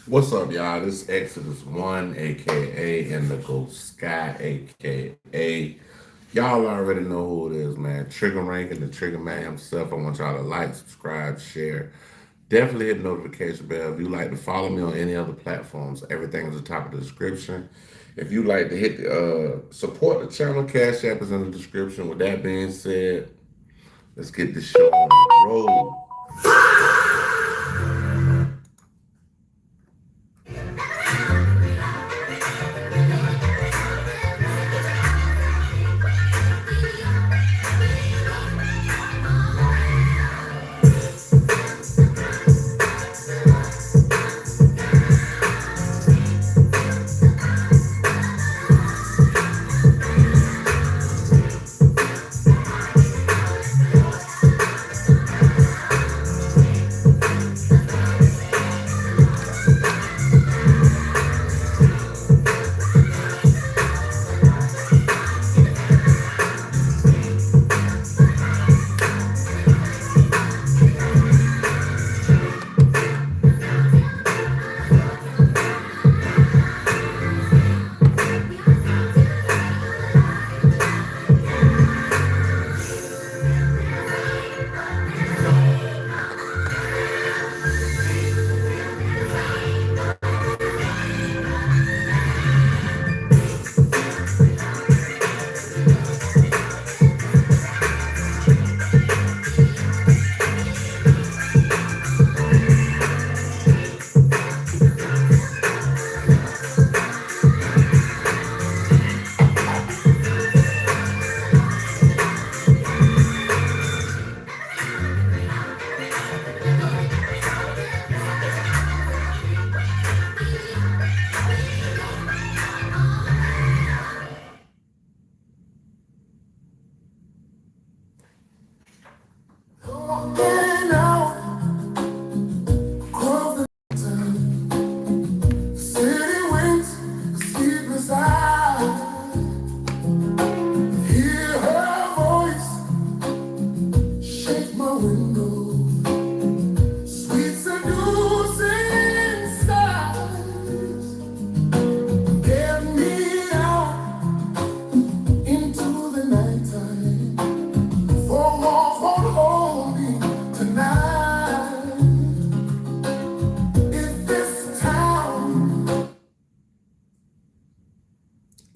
What's up, y'all? This is Exodus 1, aka Indigo Sky, aka. Y'all already know who it is, man. Trigger Ranking, the Trigger Man himself. I want y'all to like, subscribe, share. Definitely hit the notification bell. If you like to follow me on any other platforms, everything is at the top of the description. If you like to hit the support the channel, Cash App is in the description. With that being said, let's get this show on the road.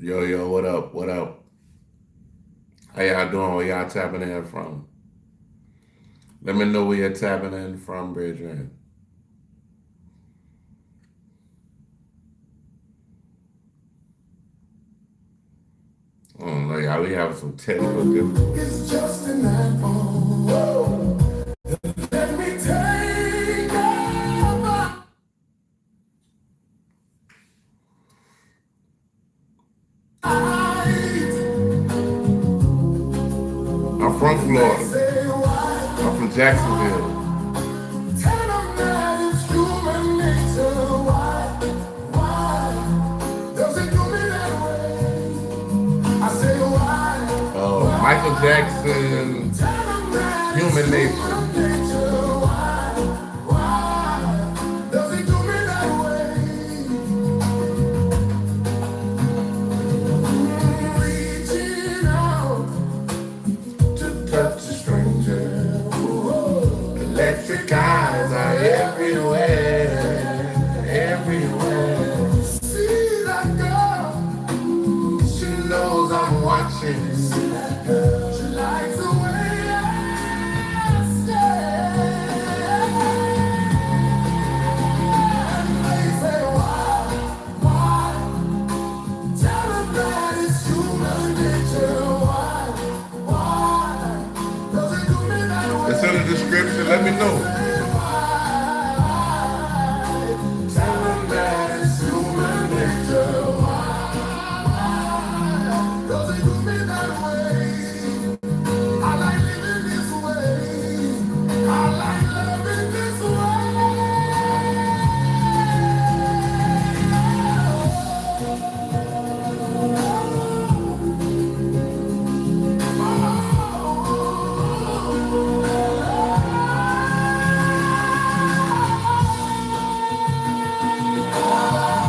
Yo, yo, what up? What up? How y'all doing? Where y'all tapping in from? Let me know where you're tapping in from, Bridget. I don't know, y'all. We have some technical difficulties. It's just an apple. Let me take over. I'm from Florida. I'm from Jacksonville. Michael Jackson, Human Nature. Electric eyes are everywhere, everywhere. See that girl, she knows I'm watching. She likes the way I stare. And they say, why? Tell them that it's human nature. Why? Does it do me that way? It's in the description, let me know. Tell them that it's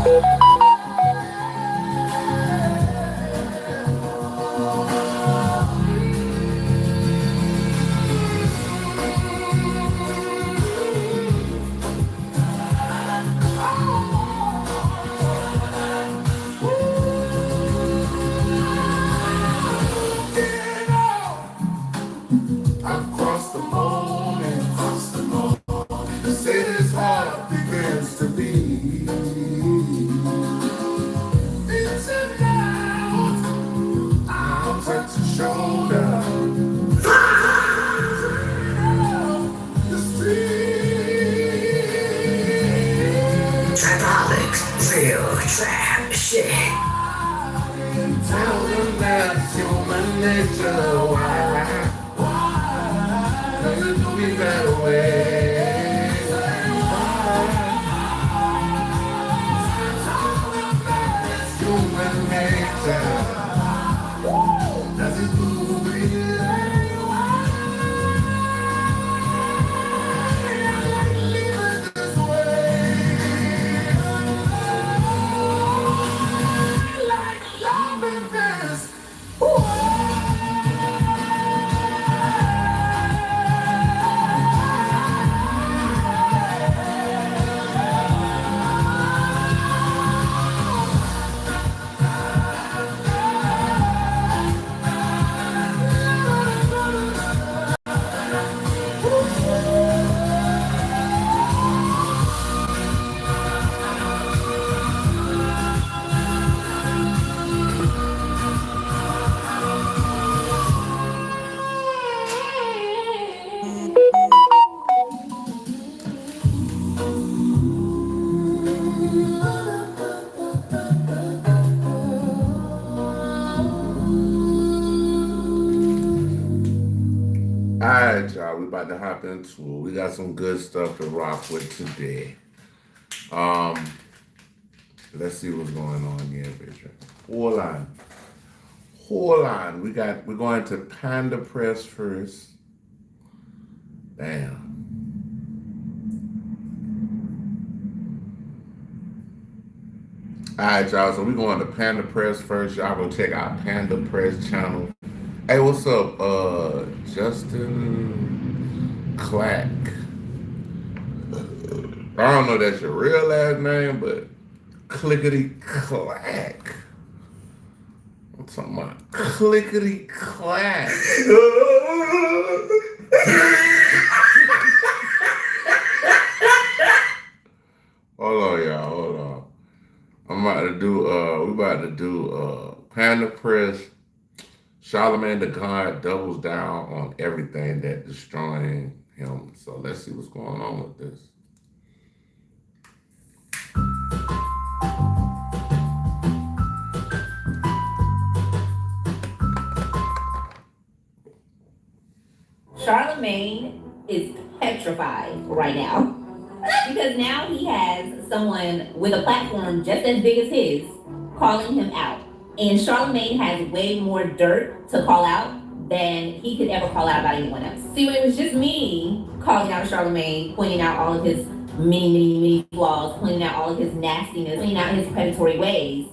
Across the morning, the city's heart begins to beat. It's about, I'll touch your shoulder. The street. fanaticz, real trap shit. Tell them that's human nature. Why does it do me that way? Human nature. Does it do me that way? Like love and this. All right, y'all, we about to hop into it. We got some good stuff to rock with today. Let's see what's going on here, bitch. Hold on. We're going to Panda Press first. Damn. All right, y'all. So we're going to Panda Press first. Y'all go check out Panda Press channel. Hey, what's up, Justin Clack? I don't know if that's your real last name, but Clickety Clack. I'm talking about Clickety Clack. Hold on, y'all. Hold on. We about to do Panda Press. Charlemagne the God doubles down on everything that destroying him. So let's see what's going on with this. Charlemagne is petrified right now because now he has someone with a platform just as big as his calling him out. And Charlemagne has way more dirt to call out than he could ever call out about anyone else. See, when it was just me calling out Charlemagne, pointing out all of his many flaws, pointing out all of his nastiness, pointing out his predatory ways,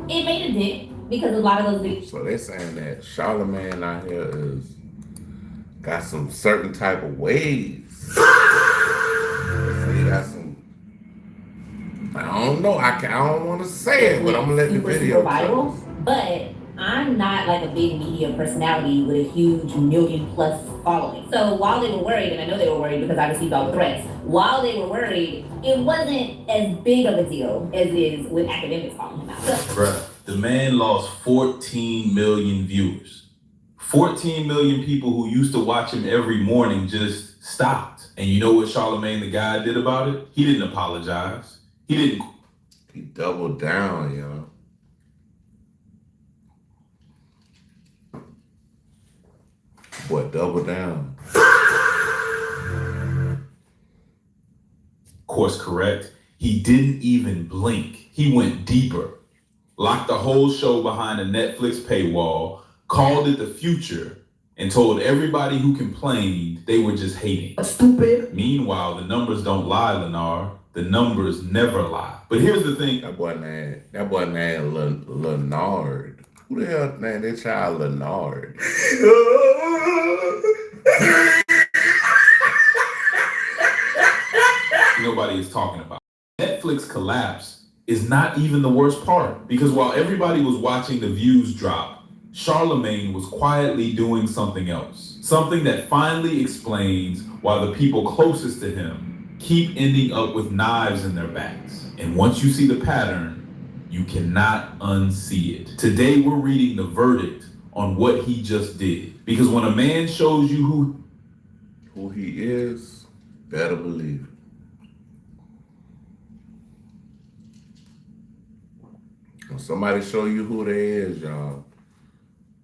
it made a dent because a lot of those big. So they're saying that Charlemagne out here is got some certain type of ways. So he got some. I don't know. I don't want to say it, but I'm gonna let the video viral. But I'm not like a big media personality with a huge million+ following. So while they were worried, and I know they were worried because I received all the threats, while they were worried, it wasn't as big of a deal as it is with academics calling him out. Bruh, the man lost 14 million viewers. 14 million people who used to watch him every morning just stopped. And you know what Charlemagne the God did about it? He didn't apologize. He doubled down, yo. What, double down? Course correct. He didn't even blink. He went deeper. Locked the whole show behind a Netflix paywall, called it the future, and told everybody who complained they were just hating. Stupid. Meanwhile, the numbers don't lie, Lennar. the numbers never lie. But here's the thing. That boy named Leonard. Who the hell named that child Leonard? Nobody is talking about. Netflix collapse is not even the worst part, because while everybody was watching the views drop, Charlemagne was quietly doing something else. Something that finally explains why the people closest to him keep ending up with knives in their backs. And once you see the pattern, you cannot unsee it. Today we're reading the verdict on what he just did. Because when a man shows you who he is, better believe it. When somebody show you who they is, y'all,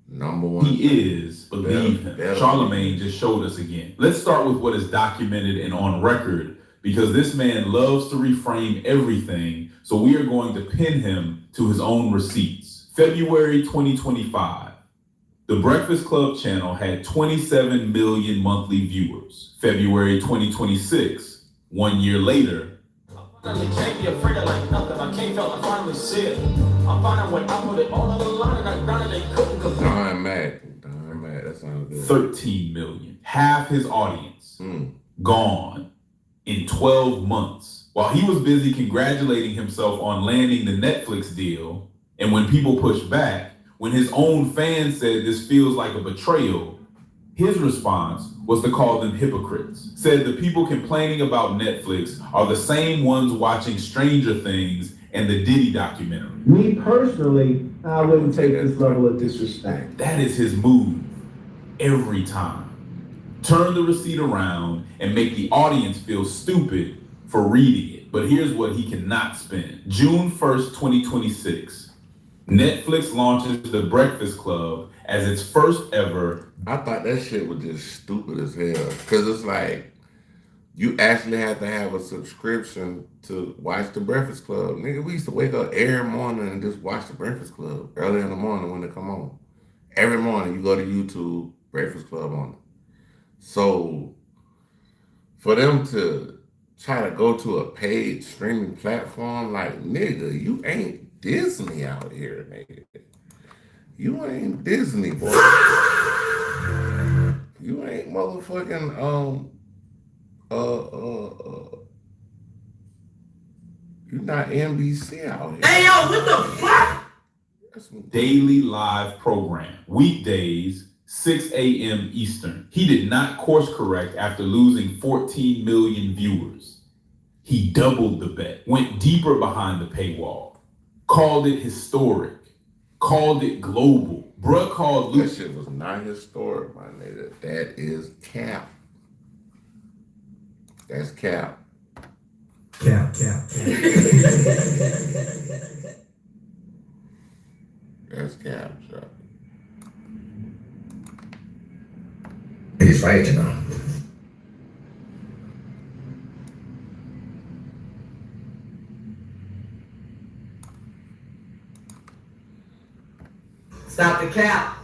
number one. He is, believe him. Charlemagne just showed us again. Let's start with what is documented and on record, because this man loves to reframe everything, so we are going to pin him to his own receipts. February 2025, The Breakfast Club channel had 27 million monthly viewers. February 2026, 1 year later, can't be afraid of like nothing. I can't feel I finally see it. I find out when I put it all on the line and I got it, they couldn't compete. Darn mad. That sounds good. 13 million. Half his audience gone in 12 months. While he was busy congratulating himself on landing the Netflix deal, and when people pushed back, when his own fans said this feels like a betrayal, his response was to call them hypocrites. Said the people complaining about Netflix are the same ones watching Stranger Things and the Diddy documentary. Me personally, I wouldn't take this level of disrespect. That is his move every time. Turn the receipt around and make the audience feel stupid for reading it. But here's what he cannot spend. June 1st, 2026. Netflix launches The Breakfast Club as its first ever. I thought that shit was just stupid as hell. Because it's like, you actually have to have a subscription to watch The Breakfast Club. Nigga, we used to wake up every morning and just watch The Breakfast Club early in the morning when they come on. Every morning you go to YouTube, Breakfast Club on it. So for them to try to go to a paid streaming platform, like, nigga, you ain't Disney out here, nigga. You ain't Disney, boy. You ain't motherfucking you're not NBC out here. Hey, yo, what the fuck? Daily live program, weekdays, 6 a.m. Eastern. He did not course correct after losing 14 million viewers. He doubled the bet, went deeper behind the paywall, called it historic, called it global. Bruh called That shit was not historic, my nigga. That is cap. That's cap. Cap. That's cap, so. He's right, you know. Stop the cap.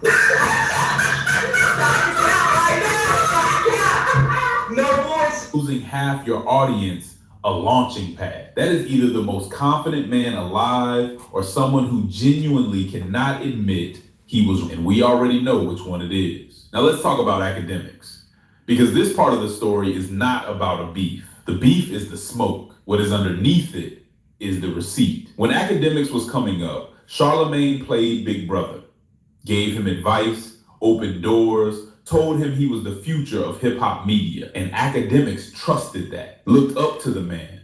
No voice. losing half your audience a launching pad. That is either the most confident man alive or someone who genuinely cannot admit he was, and we already know which one it is. Now let's talk about academics, because this part of the story is not about a beef. The beef is the smoke. What is underneath it is the receipt. When academics was coming up, Charlemagne played Big Brother, gave him advice, opened doors, told him he was the future of hip-hop media, and academics trusted that, looked up to the man,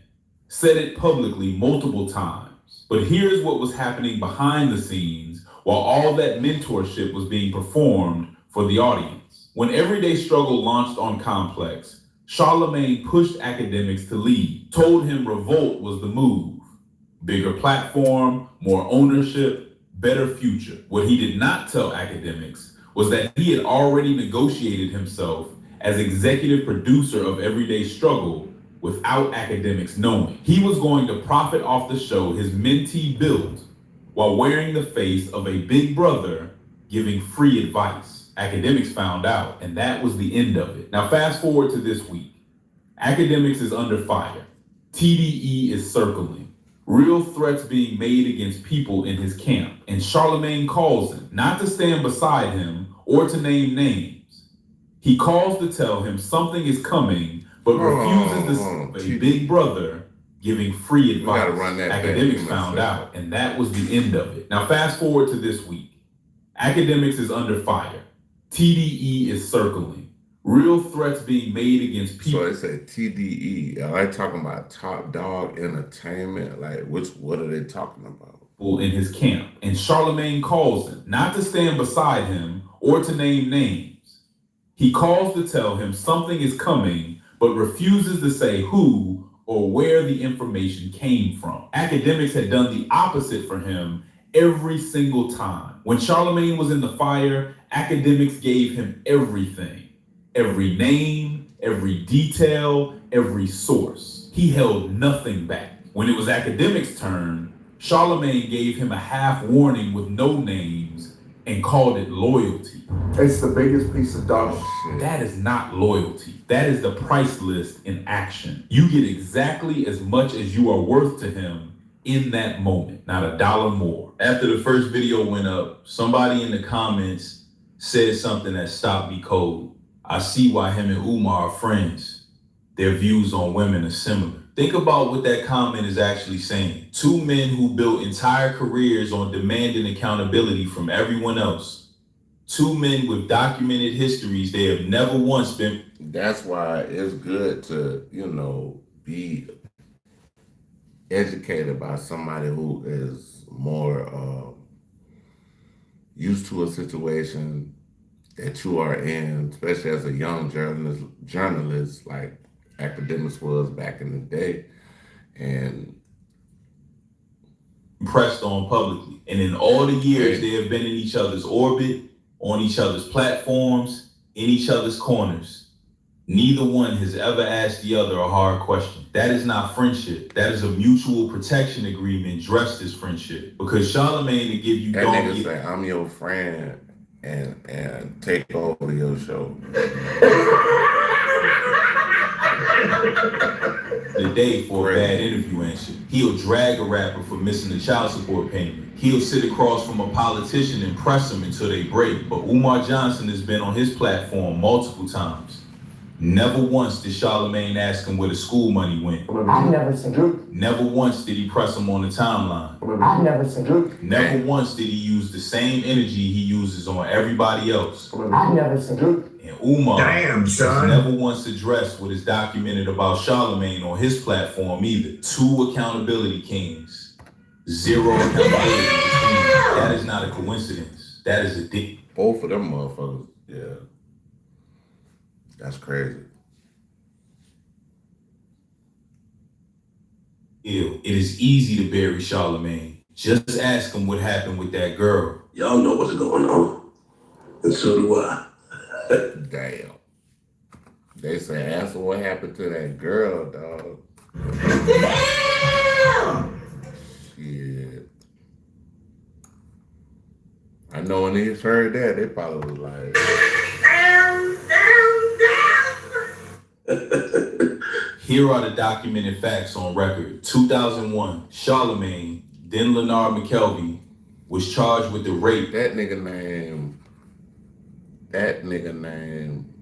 said it publicly multiple times. But here's what was happening behind the scenes while all that mentorship was being performed for the audience. When Everyday Struggle launched on Complex, Charlemagne pushed academics to lead, told him revolt was the move. Bigger platform, more ownership, better future. What he did not tell academics was that he had already negotiated himself as executive producer of Everyday Struggle without academics knowing. He was going to profit off the show his mentee built while wearing the face of a big brother giving free advice. Academics found out, and that was the end of it. Now fast forward to this week. Academics is under fire. TDE is circling. Real threats being made against people in his camp, and Charlemagne calls him, not to stand beside him or to name names. He calls to tell him something is coming, but refuses to stop a big brother giving free advice. Academics found out, and that was the end of it. Now fast forward to this week. Academics is under fire. TDE is circling. Real threats being made against people. So they said TDE. Are they talking about Top Dog Entertainment? Like, what are they talking about? In his camp, and Charlemagne calls him, not to stand beside him or to name names. He calls to tell him something is coming, but refuses to say who or where the information came from. Academics had done the opposite for him every single time. When Charlemagne was in the fire, Academics gave him everything. Every name, every detail, every source. He held nothing back. When it was Academics' turn, Charlemagne gave him a half warning with no names and called it loyalty. It's the biggest piece of dog shit. That is not loyalty. That is the price list in action. You get exactly as much as you are worth to him in that moment, not a dollar more. After the first video went up, somebody in the comments said something that stopped me cold. I see why him and Umar are friends. Their views on women are similar. Think about what that comment is actually saying. Two men who built entire careers on demanding accountability from everyone else. Two men with documented histories they have never once been. That's why it's good to, be educated by somebody who is more used to a situation that you are in, especially as a young journalist like Academics was back in the day, and pressed on publicly. And in all the years they have been in each other's orbit, on each other's platforms, in each other's corners, neither one has ever asked the other a hard question. That is not friendship. That is a mutual protection agreement dressed as friendship. Because Charlemagne to give you that nigga say, I'm your friend and take over your show. The day for a bad interview and shit. He'll drag a rapper for missing a child support payment. He'll sit across from a politician and press him until they break. But Umar Johnson has been on his platform multiple times. Never once did Charlemagne ask him where the school money went. I've never seen it. Never once did he press him on the timeline. I've never seen it. Never once did he use the same energy he uses on everybody else. I've never seen it. And Umar has son. never once addressed what is documented about Charlemagne on his platform either. Two accountability kings. Zero accountability between them. That is not a coincidence. That is a dick. Both of them motherfuckers, yeah. That's crazy. It is easy to bury Charlemagne. Just ask him what happened with that girl. Y'all know what's going on. And so do I. Damn. They say, ask her what happened to that girl, dog. Damn! Shit. I know when they heard that, they probably was like, Here are the documented facts on record. 2001, Charlemagne, then Leonard McKelvey, was charged with the rape. that nigga named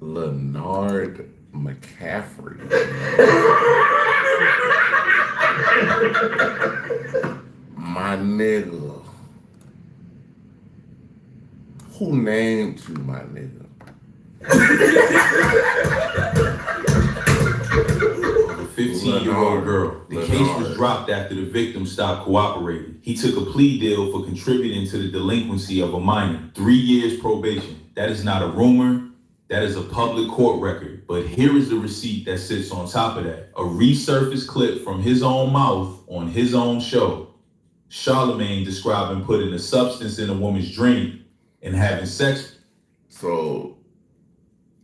Leonard McCaffrey. My nigga. Who named you, my nigga? A 15-year-old girl. The case was dropped after the victim stopped cooperating. He took a plea deal for contributing to the delinquency of a minor. 3 years probation. That is not a rumor. That is a public court record. But here is the receipt that sits on top of that. A resurfaced clip from his own mouth on his own show. Charlemagne describing putting a substance in a woman's drink and having sex. So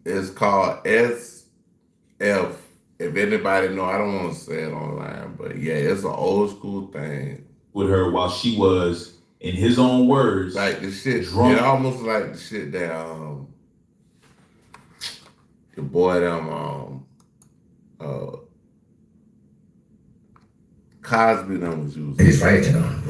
it's called SF. If anybody know, I don't want to say it online, but yeah, it's an old school thing. With her while she was, in his own words, Like the shit, drunk. it almost like the shit that the boy them Cosby done was using. He's right, you know.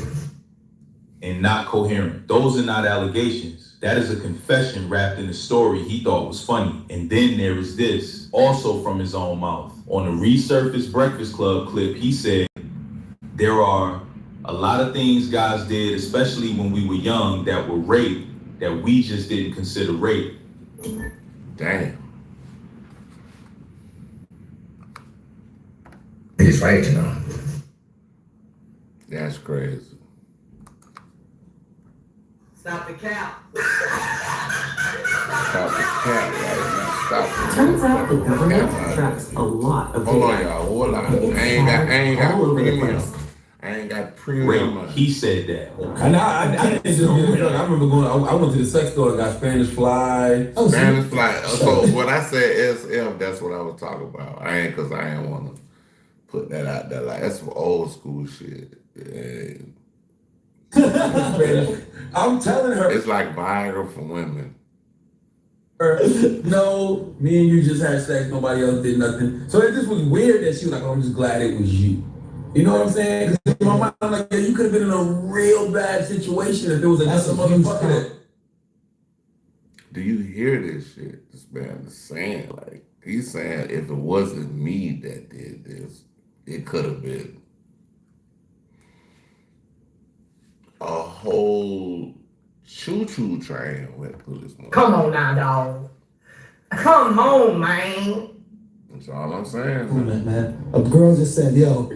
And not coherent. Those are not allegations. That is a confession wrapped in a story he thought was funny. And then there is this, also from his own mouth. On a resurfaced Breakfast Club clip, he said, there are a lot of things guys did, especially when we were young, that were rape, that we just didn't consider rape. Damn. He's right, you know. That's crazy. Stop the cap. Stop the cap right now. Stop the Turns out the government cap. tracks a lot of Hold on, data. y'all. Hold on. It's I ain't got all over the premium. place. I ain't got premium. Rape. He said that. And I didn't just get drunk. I remember going. I went to the sex store and got Spanish Fly. Spanish Fly. So when I said SF, that's what I was talking about. I ain't want to put that out there. Like that's some old school shit. Yeah. I'm telling her. It's like Viagra for women. No, me and you just had sex. Nobody else did nothing. So it just was weird that she was like, "Oh, I'm just glad it was you." You know what I'm saying? 'Cause in my mind, I'm like, yeah, you could have been in a real bad situation if there was another motherfucker that. Do you hear this shit? This man is saying, like, he's saying if it wasn't me that did this, it could have been a whole choo-choo train went through this morning. Come on now, dog. Come on, man. That's all I'm saying. Man, a girl just said, yo,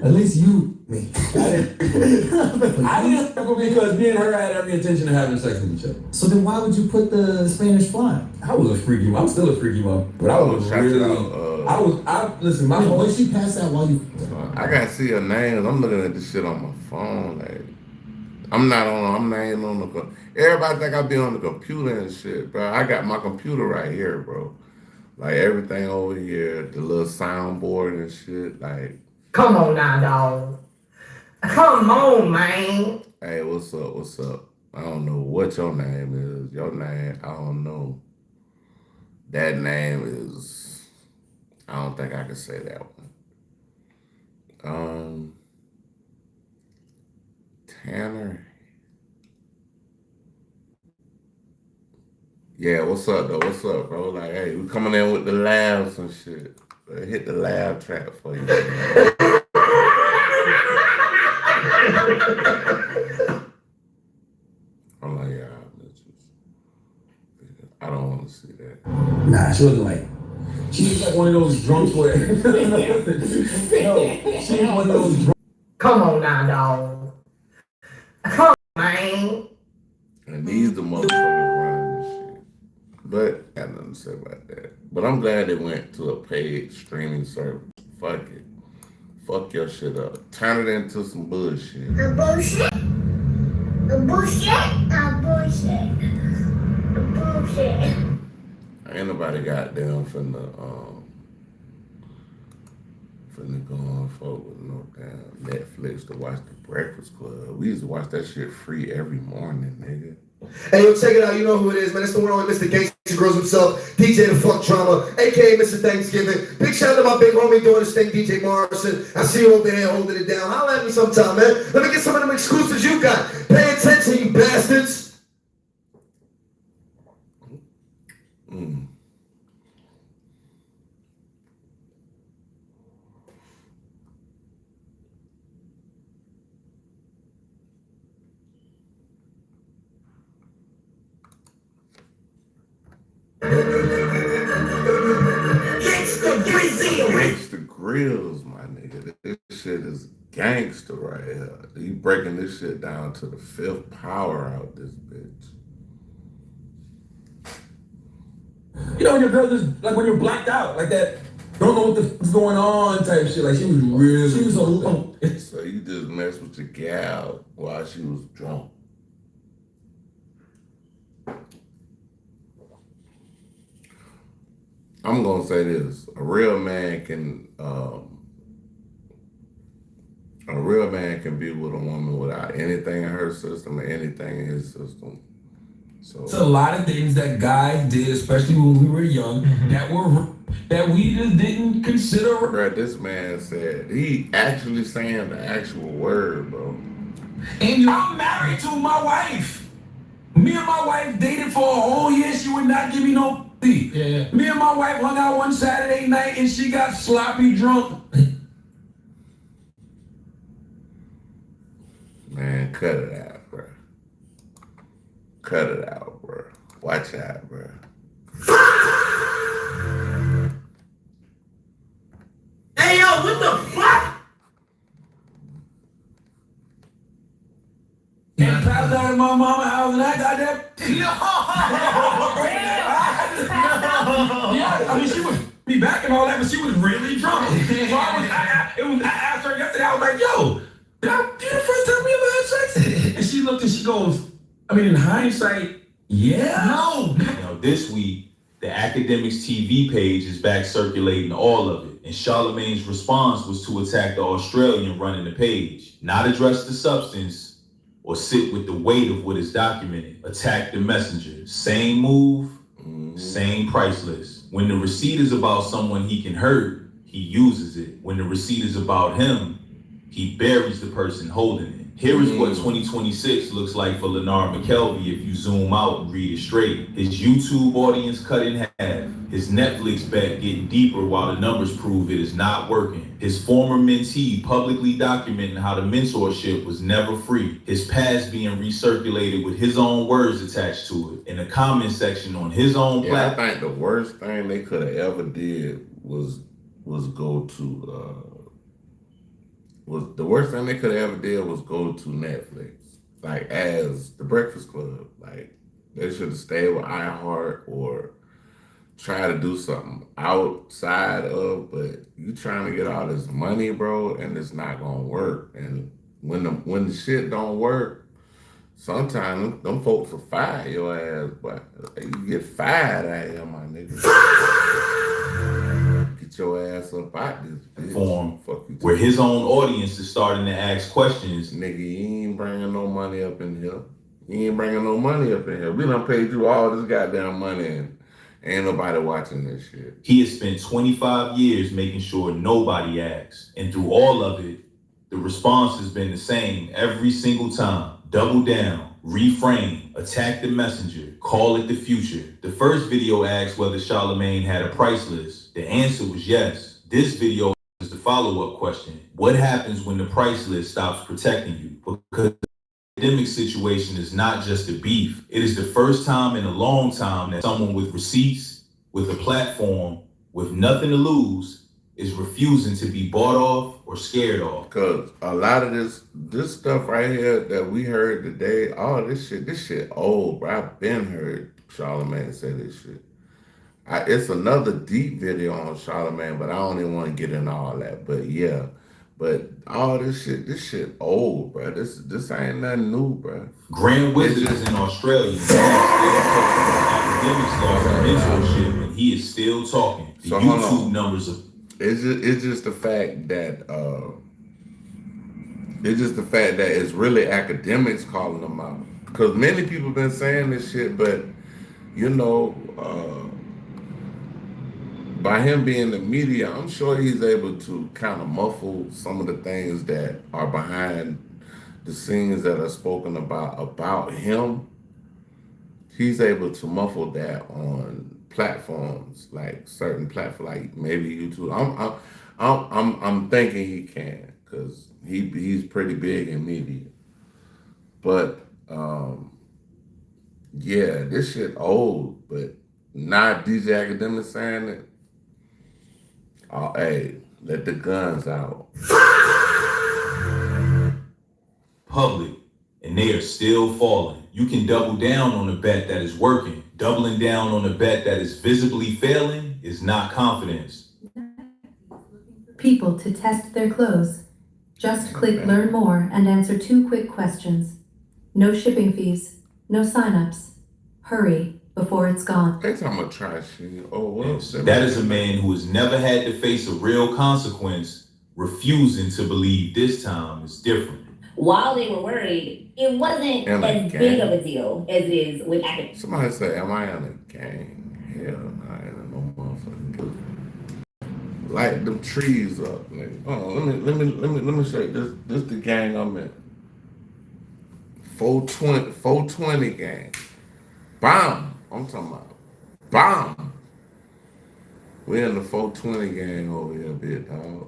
at least you, me. I didn't because me and her had every intention of having sex with each other. So then why would you put the Spanish Fly? I was a freaky. I'm still a freaky mom, but I was Shout really. out, Listen. My whole. When she passed out while you. I gotta see her names. I'm looking at this shit on my phone. Like, I'm not on the. Everybody think I be on the computer and shit, bro. I got my computer right here, bro. Like everything over here, the little soundboard and shit. Like, Come on now, dog. Come on, man. hey, what's up? What's up? I don't know what your name is. Your name, I don't know. That name is. I don't think I can say that one. Tanner. Yeah, what's up though? What's up, bro? Like, hey, we coming in with the labs and shit. Hit the lab trap for you. I'm like, yeah, bitches. I don't want to see that. Nah, she wasn't like. She was like one of those drunks where. No, she was one of those drunks. Come on now, dog. Come on, man. And these the motherfuckers running this shit. But got nothing to say about that. But I'm glad it went to a paid streaming service. Fuck it. Fuck your shit up. Turn it into some bullshit. The bullshit. The bullshit. The bullshit. The bullshit. Ain't nobody goddamn finna go on forward with no damn Netflix to watch The Breakfast Club. We used to watch that shit free every morning, nigga. Hey, yo, check it out. You know who it is, man. It's the one with Mr. Gangsta Girls himself, DJ The Fuck Drama, a.k.a. Mr. Thanksgiving. Big shout out to my big homie doing this thing, DJ Morrison. I see you over there holding it down. Holla at me sometime, man. Let me get some of them exclusives you got. Pay attention, you bastards. Gangsta Grills, my nigga. This shit is gangster right here. You breaking this shit down to the fifth power out this bitch. You know when your girl just like when you're blacked out like that, don't know what the fuck's going on type shit. Like she was alone. So you just messed with your gal while she was drunk. I'm gonna say this: a real man can be with a woman without anything in her system or anything in his system. So it's a lot of things that guys did, especially when we were young, that were that we just didn't consider. Bro, this man said, he actually saying the actual word, bro. And I'm married to my wife. Me and my wife dated for a whole year. She would not give me no fee. Yeah. Me and my wife hung out one Saturday night and she got sloppy drunk. Man, cut it out, bro. Cut it out, bro. Watch out, bro. Hey, yo, what the fuck? And passed out at my mama's house and I got that. Yeah, I mean, she would be back and all that, but she was really drunk. So I asked her yesterday, I was like, yo, did the first time we ever had sex? And she looked and she goes, I mean, in hindsight, yeah. No. Now, this week, the Fanaticz TV page is back circulating all of it. And Charlamagne's response was to attack the Australian running the page, not address the substance or sit with the weight of what is documented. Attack the messenger. Same move, same price list. When the receipt is about someone he can hurt, he uses it. When the receipt is about him, he buries the person holding it. Here is what 2026 looks like for Leonard McKelvey if you zoom out and read it straight. His YouTube audience cut in half. His Netflix bet getting deeper while the numbers prove it is not working. His former mentee publicly documenting how the mentorship was never free. His past being recirculated with his own words attached to it. In the comment section on his own platform. I think the worst thing they could have ever did was go to the worst thing they could have ever did was go to Netflix, like as the Breakfast Club. Like they should have stayed with iHeart or try to do something outside of. But you trying to get all this money, bro, and it's not gonna work. And when the shit don't work, sometimes them folks will fire your ass, but you get fired out here, my nigga. Your ass up out this form where his own audience is starting to ask questions. Nigga, you ain't bringing no money up in here. You ain't bringing no money up in here. We done paid you all this goddamn money and ain't nobody watching this shit. He has spent 25 years making sure nobody asks. And through all of it, the response has been the same every single time. Double down, reframe, attack the messenger, call it the future. The first video asked whether Charlamagne had a price list. The answer was yes. This video is the follow-up question. What happens when the price list stops protecting you? Because the pandemic situation is not just a beef. It is the first time in a long time that someone with receipts, with a platform, with nothing to lose, is refusing to be bought off or scared off. Because a lot of this stuff right here that we heard today, all this shit old, bro. I've been heard Charlamagne say this shit. It's another deep video on Charlamagne, but I don't even want to get into all that. But yeah, but all this shit old, bro. This ain't nothing new, bro. Grand Wizards in Australia academics lost mentorship, and he is still talking. The so YouTube numbers are. It's just the fact that it's really academics calling them out. Because many people been saying this shit, but you know, by him being the media, I'm sure he's able to kind of muffle some of the things that are behind the scenes that are spoken about him. He's able to muffle that on platforms, like certain platforms, like maybe YouTube. I'm thinking he can, because he's pretty big in media. But yeah, this shit old, but not DJ Academic saying it. Oh, hey, let the guns out. Public, and they are still falling. You can double down on a bet that is working. Doubling down on a bet that is visibly failing is not confidence. People to test their clothes. Just click learn more and answer 2 quick questions. No shipping fees, no signups. Hurry before it's gone. They talking about trash shit. Oh, well. Yes, that is a man who has never had to face a real consequence, refusing to believe this time is different. While they were worried, it wasn't as big of a deal as it is with academics. Somebody say, am I in a gang? Hell no, I ain't in no motherfucking gang. Light them trees up, nigga. Oh, let me show you. This the gang I'm in. 420 gang. Bomb. I'm talking about bomb. We in the 420 gang over here, big dog.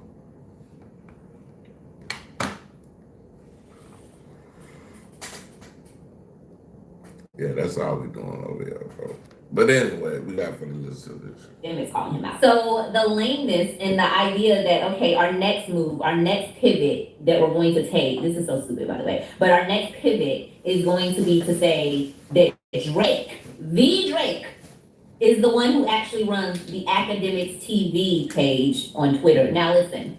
Yeah, that's all we doing over here, bro. But anyway, we got for the listen to this. It's calling him out. So the lameness and the idea that, okay, our next move, our next pivot that we're going to take, this is so stupid, by the way, but our next pivot is going to be to say that Drake, the Drake, is the one who actually runs the Academics TV page on Twitter. Now listen,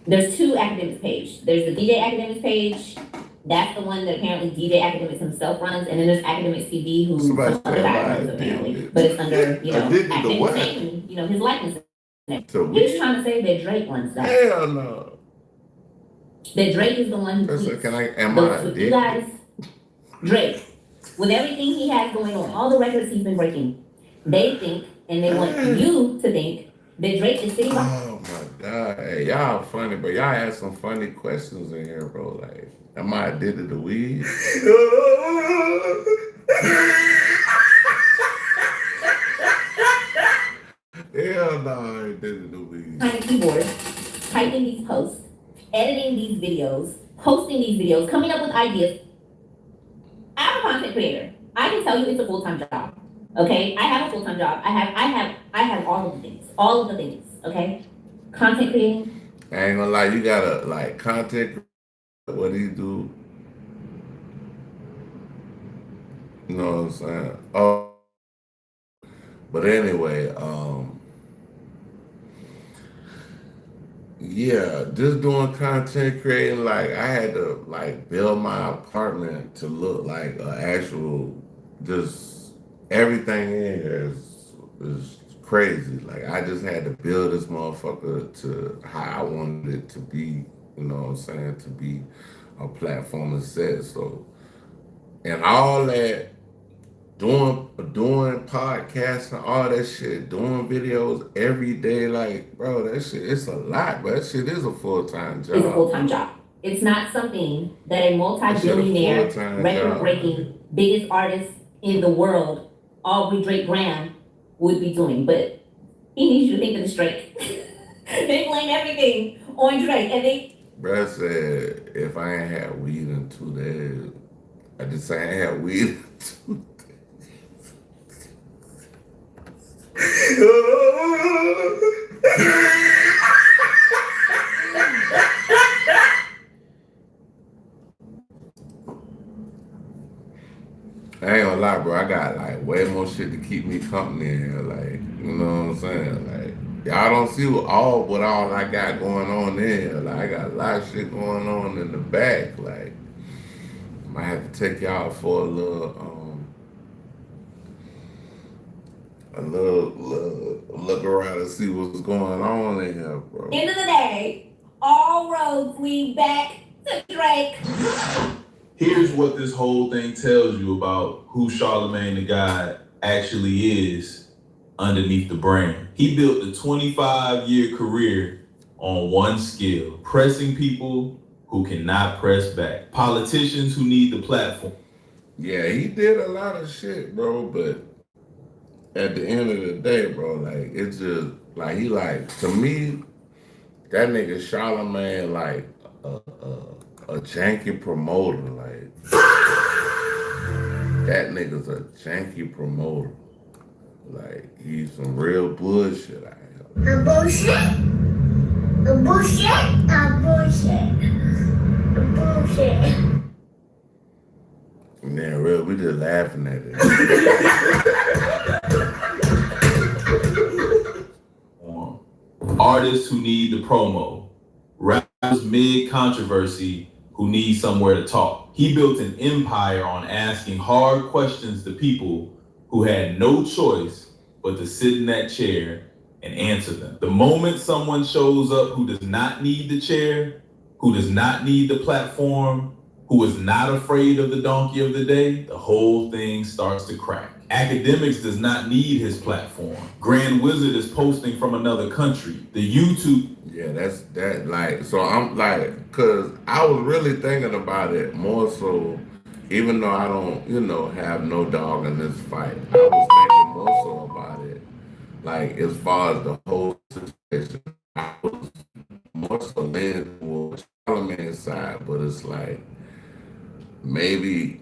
there's two Academics page. There's the DJ Academics page. That's the one that apparently DJ Academics himself runs, and then there's Academics TV, who some other guy runs apparently, but it's under, you know, Academics name, you know, his likeness. He's trying to say that Drake runs that. Hell no. That Drake is the one who tweets. Am I you guys, Drake, with everything he has going on, all the records he's been breaking, they think, and they want you to think, that Drake is sitting behind. Oh my God, hey, y'all funny, but y'all had some funny questions in here, bro. Like, am I addicted to weed? Hell no, I ain't addicted to weed. Behind the keyboard, typing these posts, editing these videos, posting these videos, coming up with ideas. I'm a content creator. I can tell you it's a full-time job. Okay, I have a full-time job. I have all of the things. Okay, content creating. I ain't gonna lie, you gotta like content. What do you do? You know what I'm saying? Oh, but anyway, yeah, just doing content creating. Like I had to like build my apartment to look like an actual just. Everything in here is crazy. Like I just had to build this motherfucker to how I wanted it to be, you know what I'm saying, to be a platform and set. So, and all that, doing podcasts and all that shit, doing videos every day, like, bro, that shit, it's a lot, but that shit is a full-time job. It's a full-time job. It's not something that a multi-billionaire, record-breaking, biggest artist in the world, Aubrey Drake Graham, would be doing, but he needs you to think of this Drake. They blame everything on Drake, and they. Bruh said, if I ain't had weed in 2 days, I just say I ain't had weed in 2 days. I ain't gonna lie, bro. I got like way more shit to keep me company in here. Like, you know what I'm saying? Like, y'all don't see what all I got going on in here. Like, I got a lot of shit going on in the back. Like, might have to take y'all for a little look around and see what's going on in here, bro. End of the day, all roads lead back to Drake. Here's what this whole thing tells you about who Charlamagne the God actually is underneath the brand. He built a 25-year career on one skill: pressing people who cannot press back. Politicians who need the platform. Yeah, he did a lot of shit, bro, but at the end of the day, bro, like, it's just, like, he like, to me, that nigga Charlamagne, like, a janky promoter, like, that nigga's a janky promoter. Like, he's some real bullshit out here. A bullshit? A bullshit? A bullshit? A bullshit? And then, real, we just laughing at it. Artists who need the promo. Rappers mid-controversy who need somewhere to talk. He built an empire on asking hard questions to people who had no choice but to sit in that chair and answer them. The moment someone shows up who does not need the chair, who does not need the platform, who is not afraid of the donkey of the day, the whole thing starts to crack. Academics does not need his platform. Grand Wizard is posting from another country. The YouTube. Yeah, that's that. Like, so I'm like, cause I was really thinking about it more so, even though I don't, have no dog in this fight. I was thinking more so about it, like as far as the whole situation. I was more so leaning towards Charlamagne's side, but it's like maybe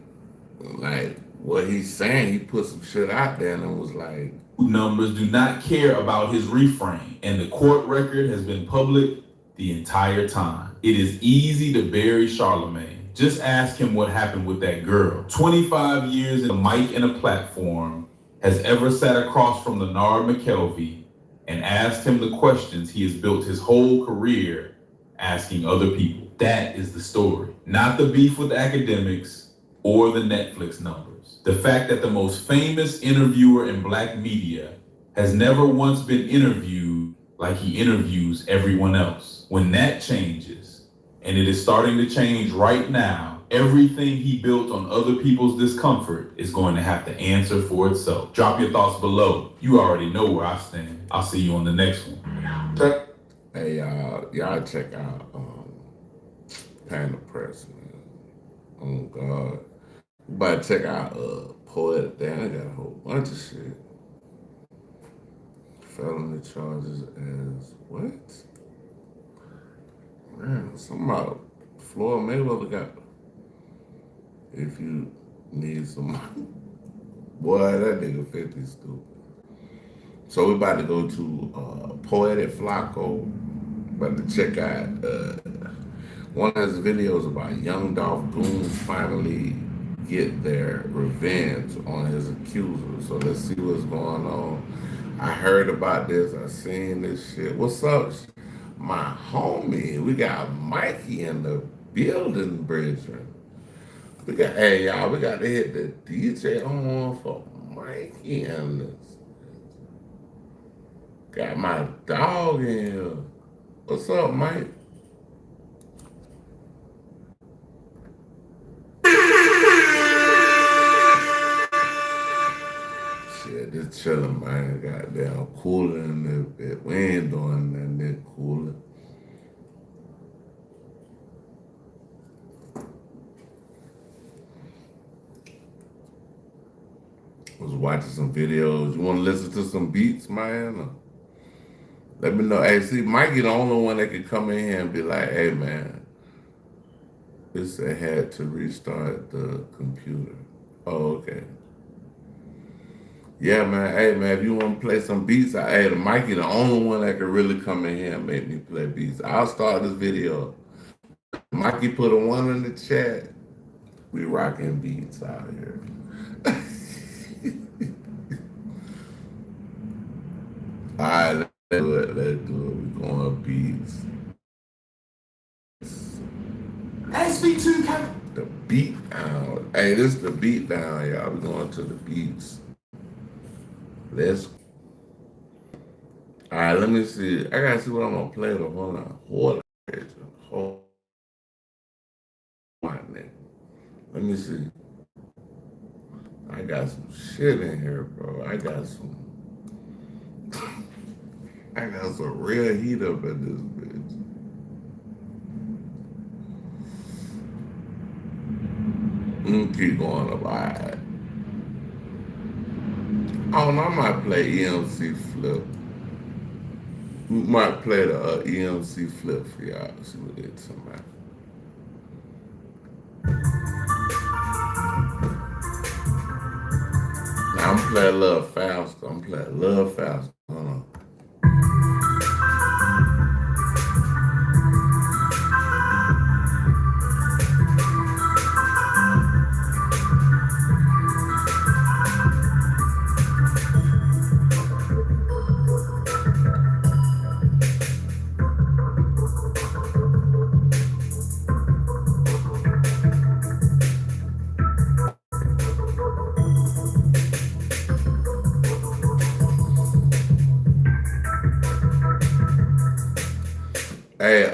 like what he's saying, he put some shit out there and it was like Numbers do not care about his reframe, and the court record has been public the entire time. It is easy to bury Charlamagne. Just ask him what happened with that girl. 25 years in a mic and a platform, has ever sat across from Leonard McKelvey and asked him the questions he has built his whole career asking other people. That is the story. Not the beef with academics or the Netflix numbers. The fact that the most famous interviewer in Black media has never once been interviewed like he interviews everyone else. When that changes, and it is starting to change right now, everything he built on other people's discomfort is going to have to answer for itself. Drop your thoughts below. You already know where I stand. I'll see you on the next one. Hey, y'all check out Panda Press, man. Oh God. You better check out Poetic. Damn, I got a whole bunch of shit. Felony charges as what? Man, something about Floyd Mayweather got. If you need some money. Boy, that nigga 50 stupid. So we about to go to Poetic Flacco. About to check out one of his videos about young Dolph goons finally get their revenge on his accuser. So let's see what's going on. I heard about this. I seen this shit. What's up, my homie? We got Mikey in the building, Bridger. Hey y'all, we got to hit the DJ on for Mikey and this. Got my dog in here. What's up, Mike? Shit, just chilling, man. Goddamn cooler in this bit. We ain't doing nothing that cooler. Was watching some videos. You want to listen to some beats, man? Let me know. Hey, see, Mikey the only one that could come in here and be like, hey, man, this had to restart the computer. Oh, okay. Yeah, man. Hey, man, if you want to play some beats, hey, Mikey the only one that could really come in here and make me play beats. I'll start this video. Mikey put a 1 in the chat. We rocking beats out here. All right, let's do it. We're going beats. SB2 Kevin. The beat down. Hey, this is the beat down, y'all. We're going to the beats. Let's. All right, let me see. I gotta see what I'm gonna play though. Hold on. Hold on, nigga. Let me see. I got some shit in here, bro. I got some real heat up in this bitch. Keep going up. All right. I don't know, I might play EMC Flip. We might play the EMC Flip for y'all. See what it's about. Now I'm playing a little faster. Hold on. Hey,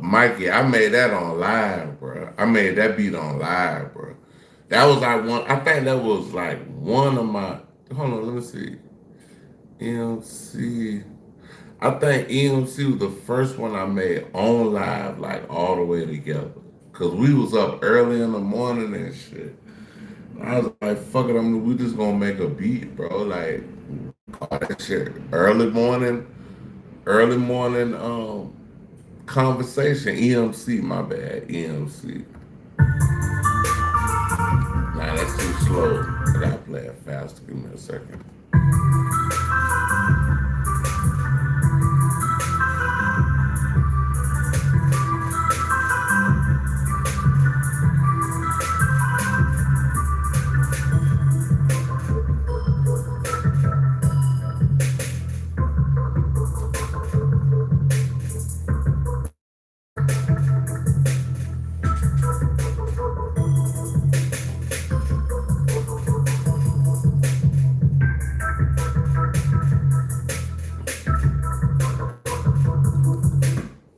Mikey, I made that on live, bro. I made that beat on live, bro. That was like one. I think that was like one of my. Hold on, let me see. EMC. I think EMC was the first one I made on live, like all the way together. Cause we was up early in the morning and shit. I was like, fuck it, we just gonna make a beat, bro. Like all that shit. Early morning conversation. EMC, my bad. EMC. Nah, that's too slow. I gotta play it faster. Give me a second.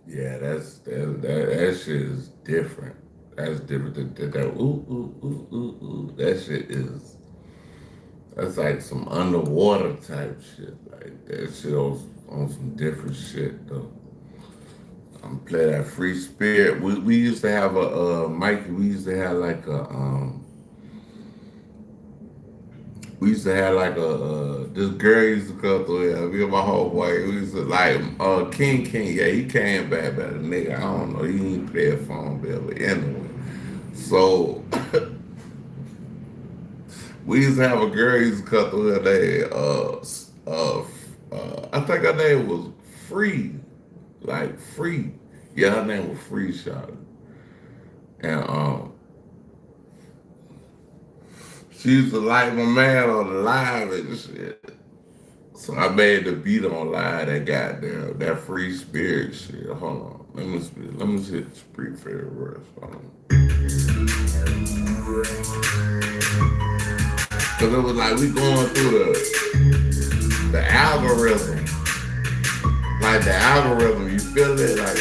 Yeah, that shit is different. That's different than that. Ooh, ooh, ooh, ooh, ooh. That shit is. That's like some underwater type shit. Like that shit on some different shit though. I'm play that free spirit. We used to have a Mikey. We used to have like a We used to have like this girl used to come through here. Me and my homeboy, we used to like King. Yeah, he came back better nigga. I don't know. He didn't play a phone bill, but anyway. So we used to have a girl used to come through here. I think her name was Free, like Free. Yeah, her name was Free Shot. And she used to like my man on the live and shit. So I made the beat on live that goddamn that free spirit shit. Hold on. Let me hit the Spree favorite verse. Hold on. Cause it was like we going through the algorithm. Like the algorithm, you feel it? Like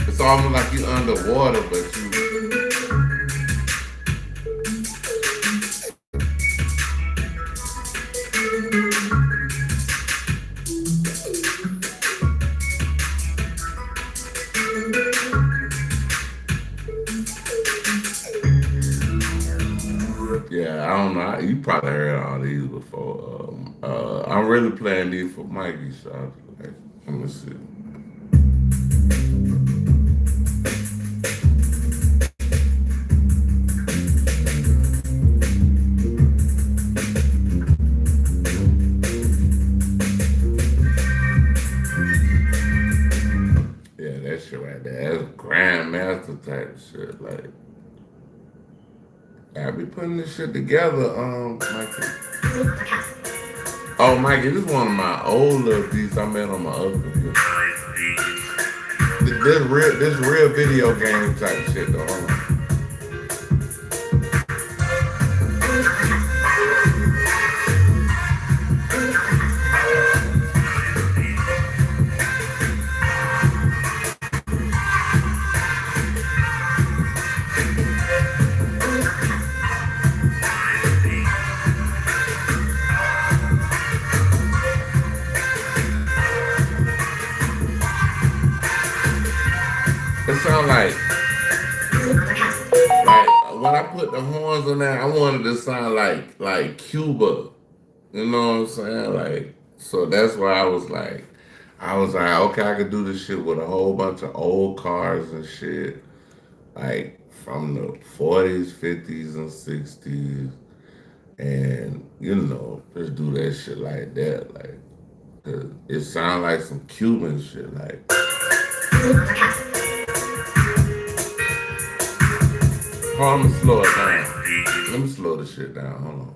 it's almost like you underwater, but you. Yeah, I don't know. You probably heard all these before. I'm really playing these for Mikey, so like, let me see. Yeah, that shit right there. That's grandmaster type shit. Like, I be putting this shit together, Mikey. Oh, Mikey, this is one of my older beats I made on my other computer. This real video game type shit, though. Hold on. It sound like when I put the horns on that, I wanted to sound like Cuba. You know what I'm saying? Like, so that's why I was like, okay, I could do this shit with a whole bunch of old cars and shit, like from the 40s, 50s, and 60s, and you know, just do that shit like that, like, 'cause it sound like some Cuban shit, like. Hold on, I'm gonna slow it down. Let me slow this shit down. Hold on.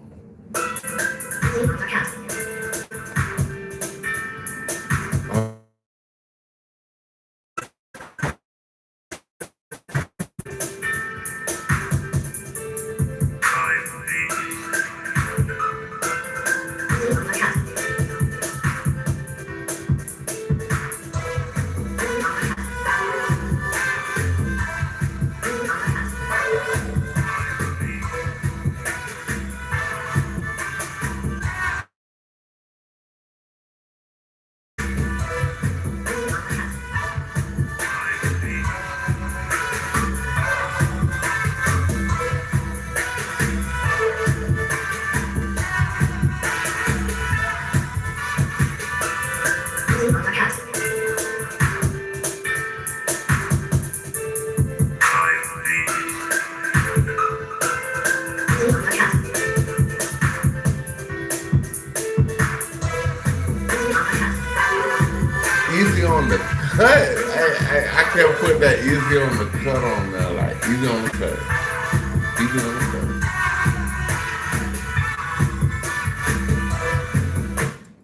on the cut. I can't put that easy on the cut on there. Like easy on the cut. Easy on the cut.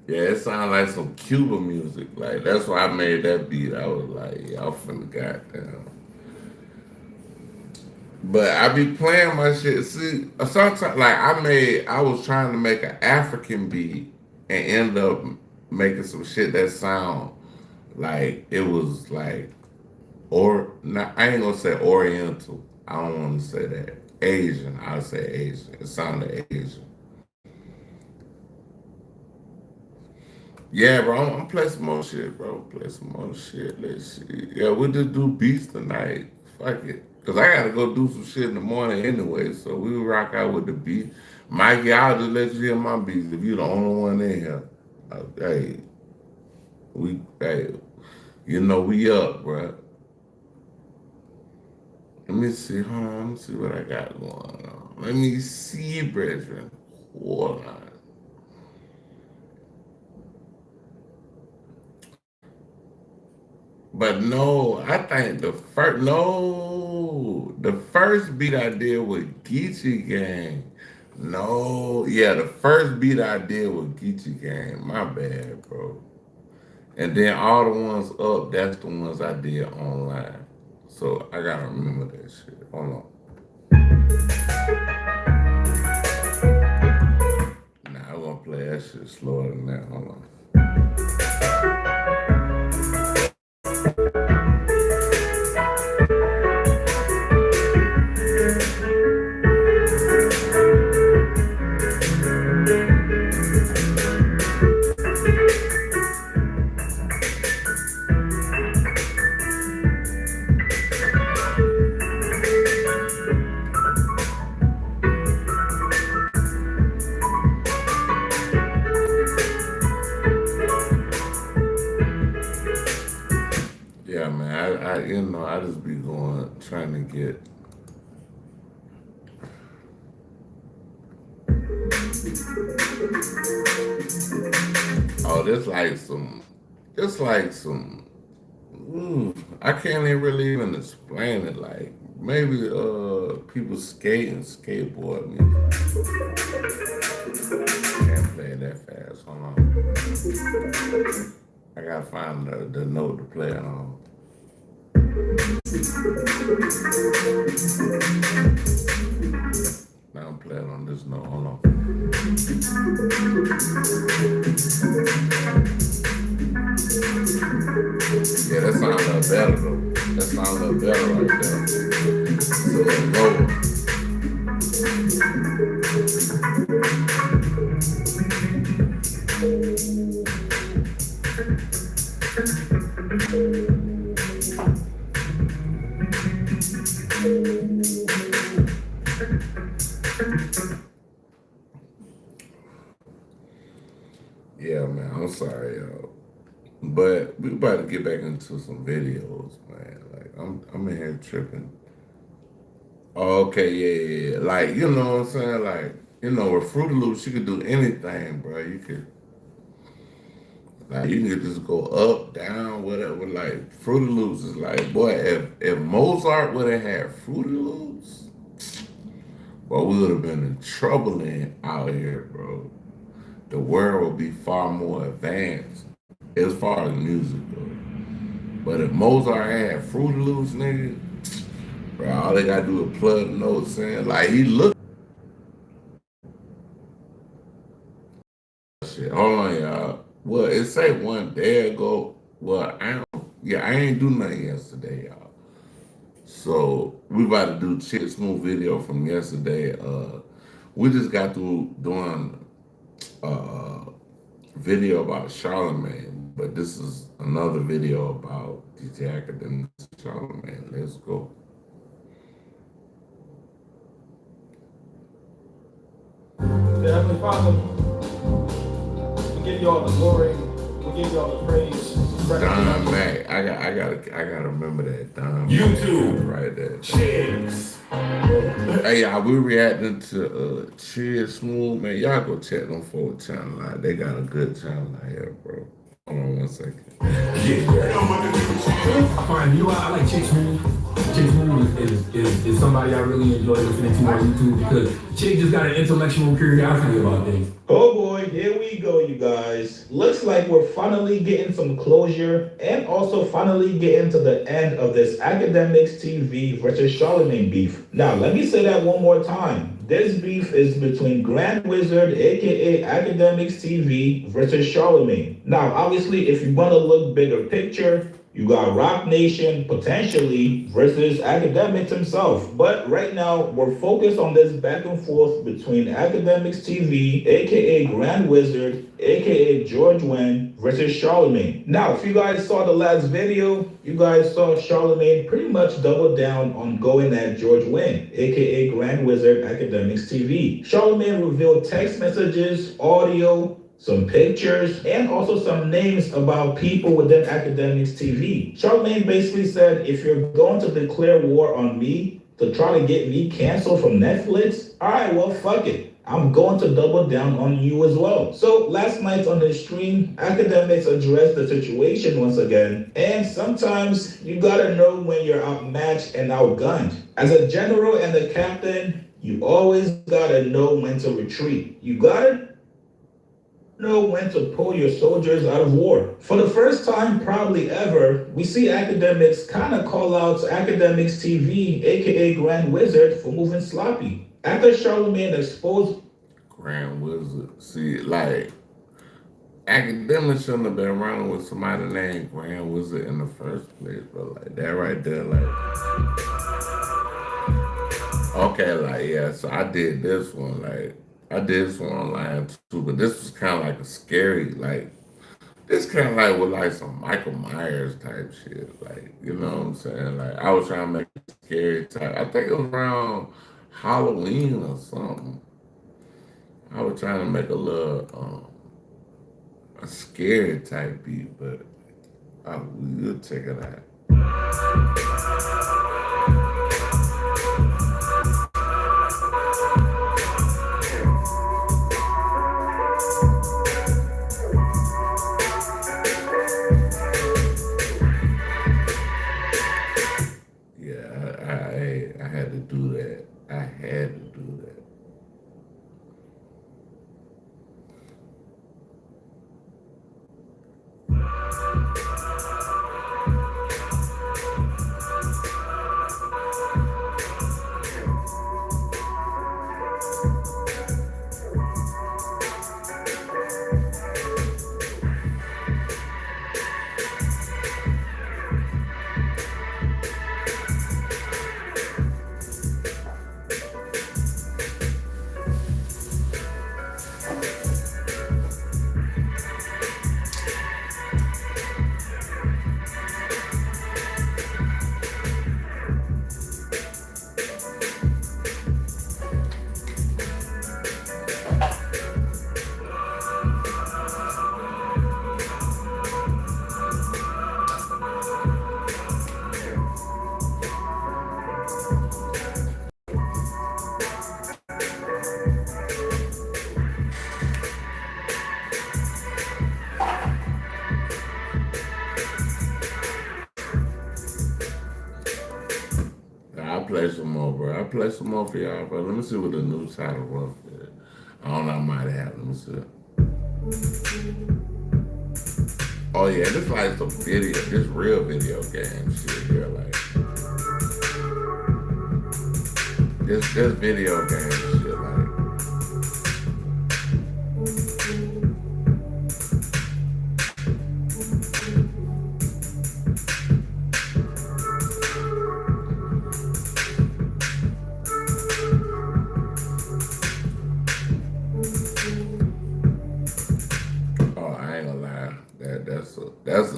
Yeah, it sounds like some Cuba music. Like that's why I made that beat. I was like, y'all finna goddamn. But I be playing my shit. See, sometimes like I was trying to make an African beat and end up making some shit that sound like it was like or not. I ain't gonna say Oriental. I don't want to say that. Asian. I'll say Asian. It sounded Asian. Yeah, bro, I'm play some more shit, bro. Play some more shit. Let's see. Yeah, we'll just do beats tonight. Fuck it. Cause I gotta go do some shit in the morning anyway. So we rock out with the beat. Mikey, I'll just let you hear my beats if you're the only one in here. Hey, you know we up, bro. Let me see, hold on, let me see what I got going on. Let me see, brethren. Hold on. But no, I think the first beat I did with Geechee Gang. No, yeah, the first beat I did with Geechee Gang. My bad, bro. And then all the ones up, that's the ones I did online. So I gotta remember that shit. Hold on. Nah, I'm gonna play that shit slower than that. Hold on. Yeah, man, I just be trying to get. Oh, this like some, I can't even really even explain it. Like maybe people skateboard music. Can't play it that fast. Hold on. I gotta find the note to play it on. Now I'm playing on this note. Hold on. Yeah, that sounds a little better though. That sounds a little better right there. It's a little lower. Yeah, man, I'm sorry, y'all. But we about to get back into some videos, man. Like I'm in here tripping. Oh, okay, yeah. Like, you know what I'm saying? Like, you know, with Fruity Loops, you could do anything, bro. You could just go up, down, whatever. Like Fruity Loops is like, boy, if Mozart would have had Fruity Loops, boy, we would have been in trouble out here, bro. The world would be far more advanced as far as music goes. But if Mozart had Fruity Loops, nigga, bro, all they gotta do is plug notes in. Like he looked. Shit, hold on, y'all. Well, it say one day ago. Well, I ain't do nothing yesterday, y'all. So we about to do Chit Smooth video from yesterday. We just got through doing video about Charlamagne, but this is another video about DJ Academics Charlamagne. Let's go. Dear Heavenly Father, we give you all the glory, we give you all the praise. Don Mac, I gotta remember that. Don YouTube, right there. Cheers. Hey y'all, we reacting to Chit Smooth, man. Y'all go check them for channel out. They got a good channel out here, bro. Hold on 1 second. Fine, you know what? I like Chick Smooth. Chick Smooth is somebody I really enjoy listening to on YouTube because Chick just got an intellectual curiosity about things. Oh boy, here we go, you guys. Looks like we're finally getting some closure and also finally getting to the end of this Academics TV versus Charlemagne beef. Now, let me say that one more time. This beef is between Grand Wizard, aka Academics TV, versus Charlemagne. Now, obviously, if you want to look bigger picture, you got Rock Nation potentially versus Academics himself. But right now, we're focused on this back and forth between Academics TV, aka Grand Wizard, aka George Wen, versus Charlemagne. Now, if you guys saw the last video, you guys saw Charlemagne pretty much double down on going at George Wen, aka Grand Wizard Academics TV. Charlemagne revealed text messages, audio, some pictures, and also some names about people within Academics TV. Charlemagne basically said, if you're going to declare war on me to try to get me canceled from Netflix, all right, well, fuck it. I'm going to double down on you as well. So last night on the stream, Academics addressed the situation once again. And sometimes you gotta know when you're outmatched and outgunned. As a general and a captain, you always gotta know when to retreat. You gotta know when to pull your soldiers out of war. For the first time probably ever, we see Academics kind of call out Academics TV, aka Grand Wizard, for moving sloppy. After Charlemagne exposed Grand Wizard. See, like, Academics shouldn't have been running with somebody named Grand Wizard in the first place, but like that right there, like, okay, like, yeah, so I did this one, like, I did this one online too, but this was kind of like a scary, like, this kind of like with like some Michael Myers type shit, like, you know what I'm saying? Like, I was trying to make it scary type. I think it was around Halloween or something. I was trying to make a little, a scary type beat, but we'll check it out. I had to do that. I had to do that. I'll play some more, bro. I'll play some more for y'all, bro. Let me see what the new title was. I don't know, I might have. Let me see. Oh, yeah, this like some video, this real video game shit here. Like, this video game shit, like.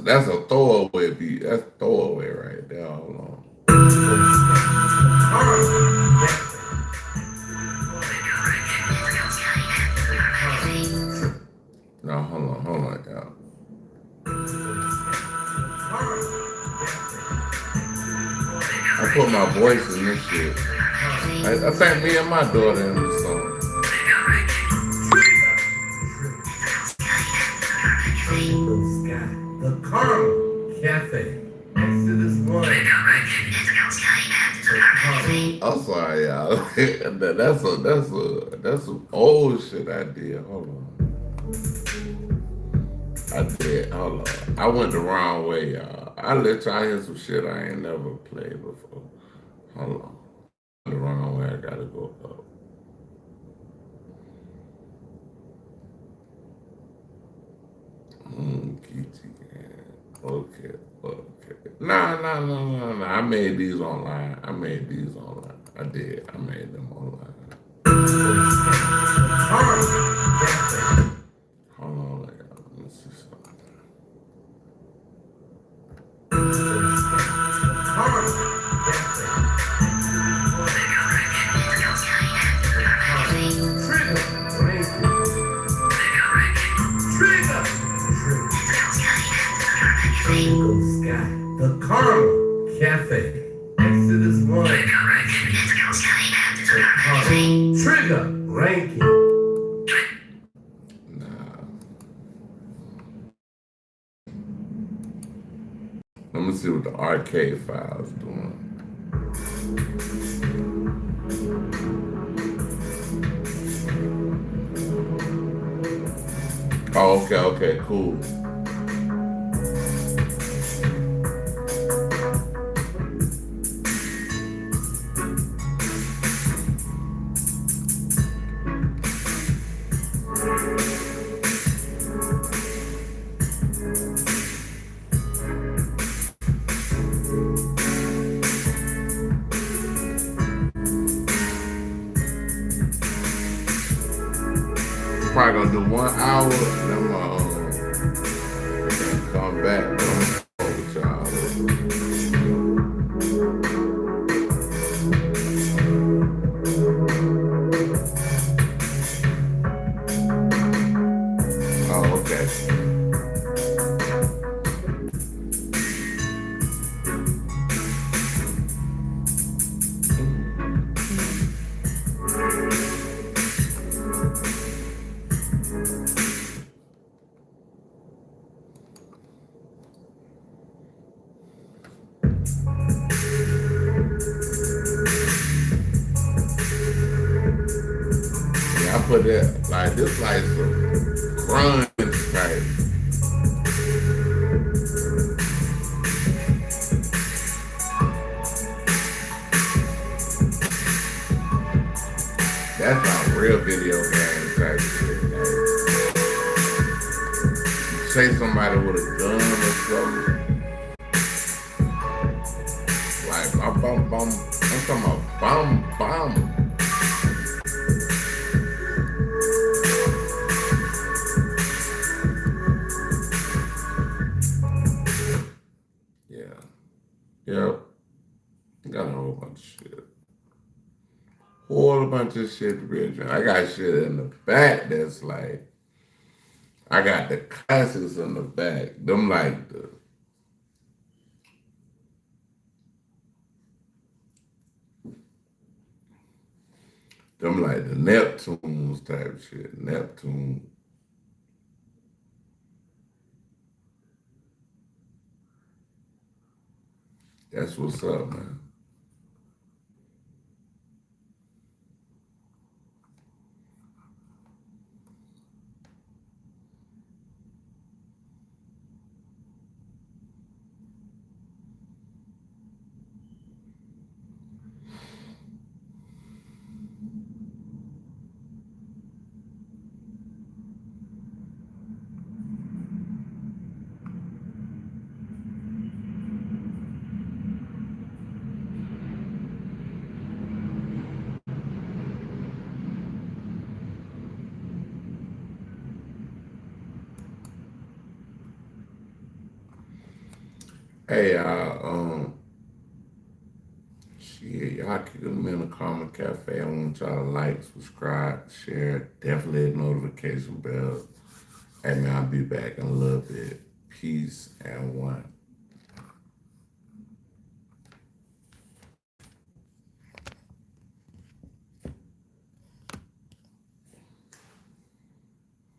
That's a throwaway beat. That's throwaway right there. Hold on. No, hold on, y'all. I put my voice in this shit. I think me and my daughter in this song. Blue Sky, the Caramel Cafe. Next to this one. I'm sorry, y'all. That's some old shit I did. Hold on. I did. Hold on. I went the wrong way, y'all. I let y'all hear some shit I ain't never played before. Hold on. The wrong way. I gotta go up. Okay. Nah. I made these online. I did. I made them online. Hold on, let me see something. The Caramel Cafe. Next to this one. Trigger ranking. Nah. Let me see what the arcade file's doing. Oh, okay, cool. Probably gonna do 1 hour, and then I'm gonna come back with y'all. Oh, okay. I put that like this like some grunge type. That's not real video game type shit. Like, chase somebody with a gun or something. Like bum. I'm talking about bum. Yep. Got a whole bunch of shit. Whole bunch of shit to be enjoying. I got shit in the back that's like, I got the classics in the back. Them like the Neptunes type shit. Neptune. That's what's up, man. Hey, shit, y'all keep them in the Karma Cafe. I want y'all to like, subscribe, share, definitely hit notification bell. Hey man, I'll be back in a little bit. Peace and one.